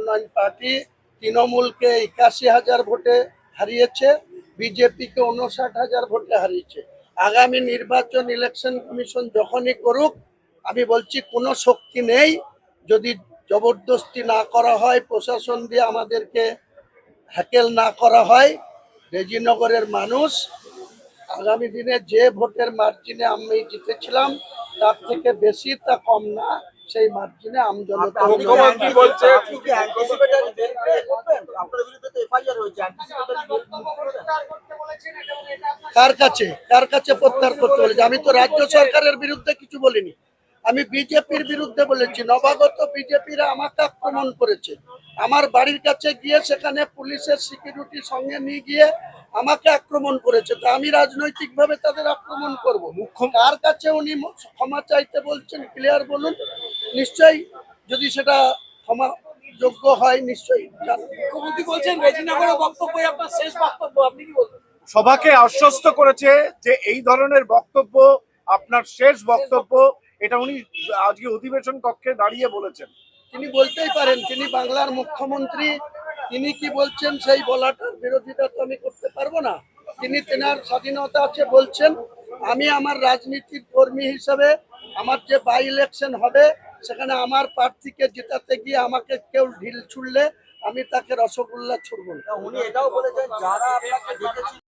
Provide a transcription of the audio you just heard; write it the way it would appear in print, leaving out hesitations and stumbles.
উন্নয়ন পার্টি তৃণমূলকে 81,000 ভোটে হারিয়েছে, বিজেপিকে 59,000 ভোটে হারিয়েছে। আগামী নির্বাচন ইলেকশন কমিশন যখনই করুক, আমি বলছি কোনো শক্তি নেই, যদি জবরদস্তি না করা হয়, প্রশাসন দিয়ে আমাদেরকে হ্যাকেল না করা হয়, রেজিনগরের মানুষ আগামী দিনে যে ভোটের মার্জিনে আমি জিতেছিলাম তার থেকে বেশি, তা কম না, সেই মার্জিনে আমজনতা কার কাছে প্রত্যাহার করতে বলেছে? আমি তো রাজ্য সরকারের বিরুদ্ধে কিছু বলিনি, আমি বিজেপির বিরুদ্ধে বলেছি। নবাগত বিজেপিরা আমাকে আক্রমণ করেছে, আমার বাড়ির কাছে গিয়ে সেখানে পুলিশের সিকিউরিটি সঙ্গে নিয়ে গিয়ে আমাকে আক্রমণ করেছে। তা আমি রাজনৈতিক ভাবে তাদের আক্রমণ করব? কার কাছে উনি ক্ষমা চাইতে বলছেন, ক্লিয়ার বলুন। নিশ্চয়ই যদি সেটা ক্ষমা যোগ্য হয়, নিশ্চয়ই। মুখ্যমন্ত্রী বলছেন রেজিনগরের বক্তব্যই আপনার শেষ বক্তব্য, আপনি কি বলবেন? সভাকে আশ্বস্ত করেছে যে এই ধরনের বক্তব্য আপনার শেষ বক্তব্য, এটা উনি আজকে অধিবেশন কক্ষে দাঁড়িয়ে বলেছেন। তিনি বলতেই পারেন, তিনি বাংলার মুখ্যমন্ত্রী, তিনি কি বলছেন সেই বলাটার বিরোধিতা তো আমি করতে পারবো না। তিনি তেনার স্বাধীনতা আছে বলছেন। আমি আমার রাজনীতির কর্মী হিসেবে আমার যে বাই ইলেকশন হবে সেখানে আমার প্রার্থীকে জেতাতে গিয়ে আমাকে কেউ ঢিল ছুড়লে আমি তাকে রসগোল্লা ছুড়ব না। উনি এটাও বলেছেন যারা আপনাকে